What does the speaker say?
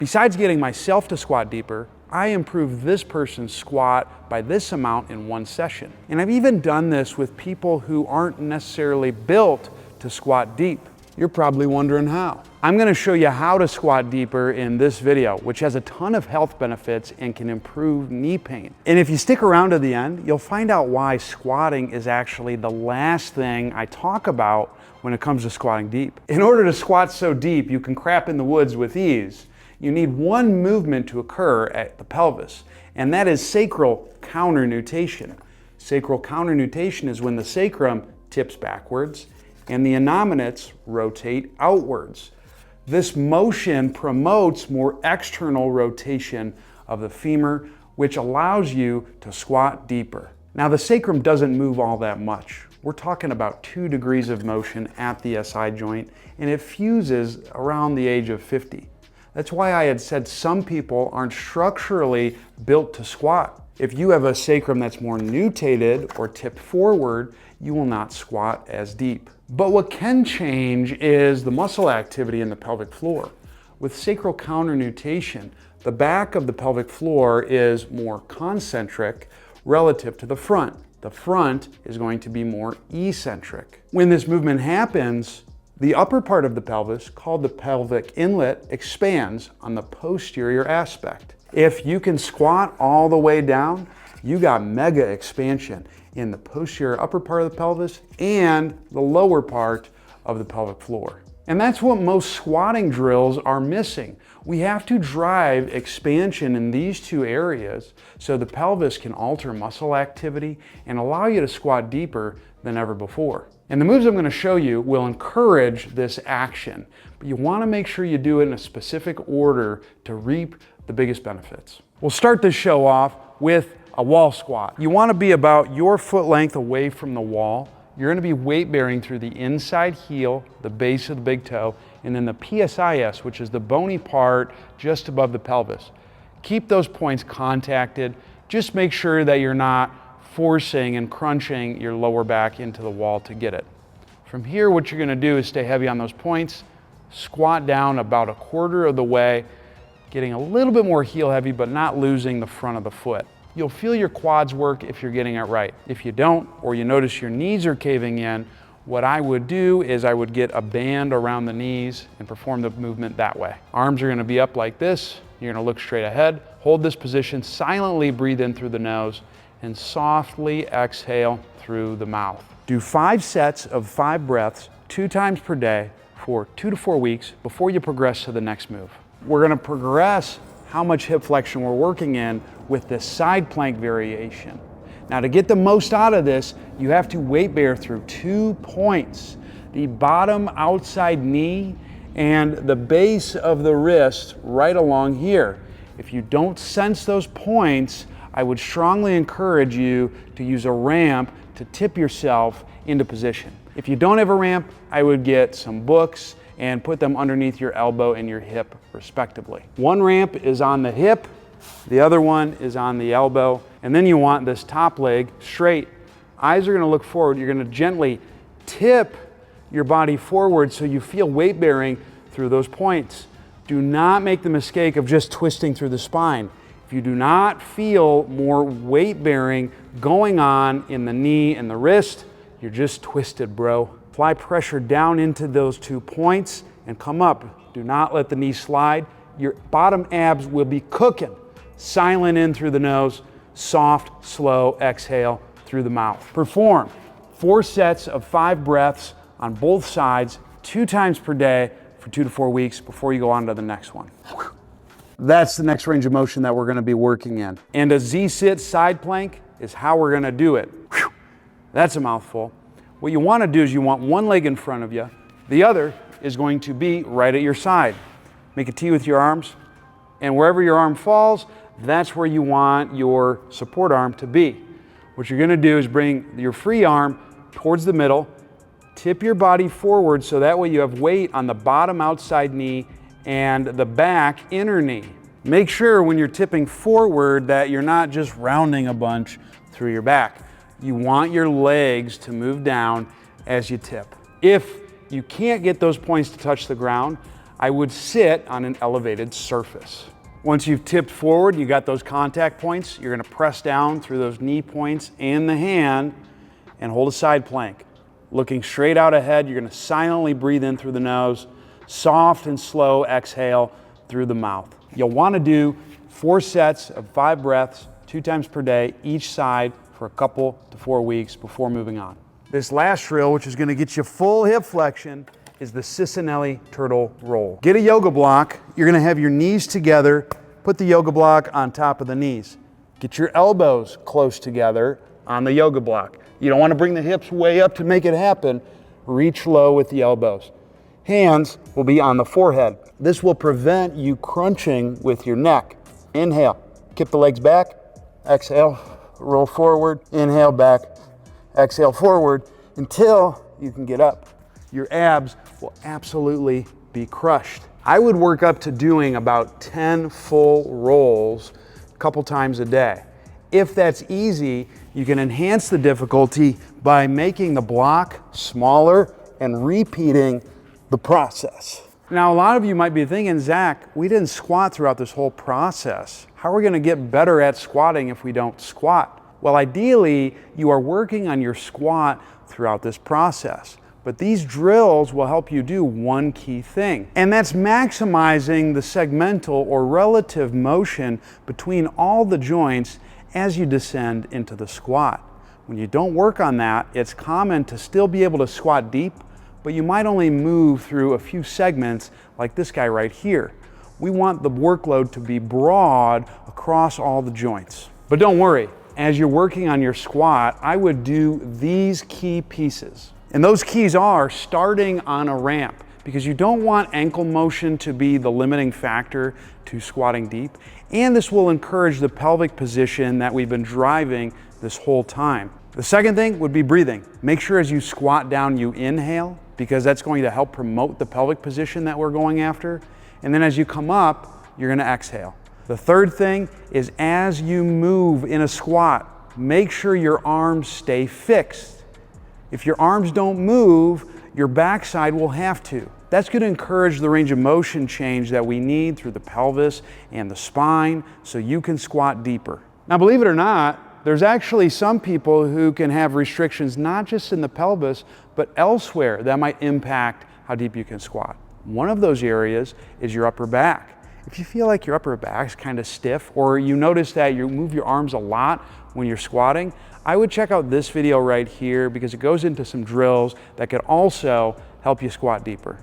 Besides getting myself to squat deeper, I improved this person's squat by this amount in one session. And I've even done this with people who aren't necessarily built to squat deep. You're probably wondering how. I'm going to show you how to squat deeper in this video, which has a ton of health benefits and can improve knee pain. And if you stick around to the end, you'll find out why squatting is actually the last thing I talk about when it comes to squatting deep. In order to squat so deep you can crap in the woods with ease, you need one movement to occur at the pelvis, and that is sacral counternutation. Sacral counternutation is when the sacrum tips backwards and the innominates rotate outwards. This motion promotes more external rotation of the femur, which allows you to squat deeper. Now, the sacrum doesn't move all that much. We're talking about 2 degrees of motion at the SI joint, and it fuses around the age of 50. That's why I had said some people aren't structurally built to squat. If you have a sacrum that's more nutated or tipped forward, you will not squat as deep. But what can change is the muscle activity in the pelvic floor. With sacral counternutation, the back of the pelvic floor is more concentric relative to the front. The front is going to be more eccentric. When this movement happens, the upper part of the pelvis, called the pelvic inlet, expands on the posterior aspect. If you can squat all the way down, you got mega expansion in the posterior upper part of the pelvis and the lower part of the pelvic floor. And that's what most squatting drills are missing. We have to drive expansion in these 2 areas so the pelvis can alter muscle activity and allow you to squat deeper than ever before. And the moves I'm going to show you will encourage this action, but you want to make sure you do it in a specific order to reap the biggest benefits. We'll start this show off with a wall squat. You want to be about your foot length away from the wall. You're going to be weight bearing through the inside heel, the base of the big toe, and then the PSIS, which is the bony part just above the pelvis. Keep those points contacted. Just make sure that you're not forcing and crunching your lower back into the wall to get it. From here, what you're going to do is stay heavy on those points, squat down about 1/4 of the way, getting a little bit more heel heavy, but not losing the front of the foot. You'll feel your quads work if you're getting it right. If you don't, or you notice your knees are caving in, what I would do is I would get a band around the knees and perform the movement that way. Arms are going to be up like this. You're going to look straight ahead. Hold this position, silently breathe in through the nose, and softly exhale through the mouth. Do 5 sets of 5 breaths 2 times per day for 2 to 4 weeks before you progress to the next move. We're going to progress how much hip flexion we're working in with this side plank variation. Now, to get the most out of this, you have to weight bear through 2 points, the bottom outside knee and the base of the wrist right along here. If you don't sense those points, I would strongly encourage you to use a ramp to tip yourself into position. If you don't have a ramp, I would get some books and put them underneath your elbow and your hip respectively. One ramp is on the hip, the other one is on the elbow, and then you want this top leg straight. Eyes are going to look forward. You're going to gently tip your body forward so you feel weight bearing through those points. Do not make the mistake of just twisting through the spine. If you do not feel more weight bearing going on in the knee and the wrist, you're just twisted, bro. Apply pressure down into those 2 points and come up. Do not let the knee slide. Your bottom abs will be cooking. Silent in through the nose, soft, slow exhale through the mouth. Perform 4 sets of 5 breaths on both sides 2 times per day for 2 to 4 weeks before you go on to the next one. That's the next range of motion that we're going to be working in. And a Z-sit side plank is how we're going to do it. That's a mouthful. What you want to do is you want one leg in front of you. The other is going to be right at your side. Make a T with your arms, and wherever your arm falls, that's where you want your support arm to be. What you're going to do is bring your free arm towards the middle, tip your body forward so that way you have weight on the bottom outside knee and the back inner knee. Make sure when you're tipping forward that you're not just rounding a bunch through your back. You want your legs to move down as you tip. If you can't get those points to touch the ground, I would sit on an elevated surface. Once you've tipped forward, you got those contact points, you're gonna press down through those knee points and the hand and hold a side plank. Looking straight out ahead, you're gonna silently breathe in through the nose, soft and slow exhale through the mouth. You'll wanna do 4 sets of 5 breaths, 2 times per day, each side for a couple to 4 weeks before moving on. This last drill, which is gonna get you full hip flexion, is the Cicinelli turtle roll. Get a yoga block. You're gonna have your knees together. Put the yoga block on top of the knees. Get your elbows close together on the yoga block. You don't wanna bring the hips way up to make it happen. Reach low with the elbows. Hands will be on the forehead. This will prevent you crunching with your neck. Inhale, kick the legs back. Exhale, roll forward. Inhale, back. Exhale, forward until you can get up. Your abs will absolutely be crushed. I would work up to doing about 10 full rolls a couple times a day. If that's easy, you can enhance the difficulty by making the block smaller and repeating the process. Now, a lot of you might be thinking, Zach, we didn't squat throughout this whole process. How are we gonna get better at squatting if we don't squat? Well, ideally, you are working on your squat throughout this process. But these drills will help you do one key thing, and that's maximizing the segmental or relative motion between all the joints as you descend into the squat. When you don't work on that, it's common to still be able to squat deep, but you might only move through a few segments like this guy right here. We want the workload to be broad across all the joints. But don't worry, as you're working on your squat, I would do these key pieces. And those keys are starting on a ramp, because you don't want ankle motion to be the limiting factor to squatting deep. And this will encourage the pelvic position that we've been driving this whole time. The second thing would be breathing. Make sure as you squat down, you inhale, because that's going to help promote the pelvic position that we're going after. And then as you come up, you're gonna exhale. The third thing is as you move in a squat, make sure your arms stay fixed. If your arms don't move, your backside will have to. That's going to encourage the range of motion change that we need through the pelvis and the spine so you can squat deeper. Now, believe it or not, there's actually some people who can have restrictions not just in the pelvis, but elsewhere that might impact how deep you can squat. One of those areas is your upper back. If you feel like your upper back's kind of stiff, or you notice that you move your arms a lot when you're squatting, I would check out this video right here, because it goes into some drills that could also help you squat deeper.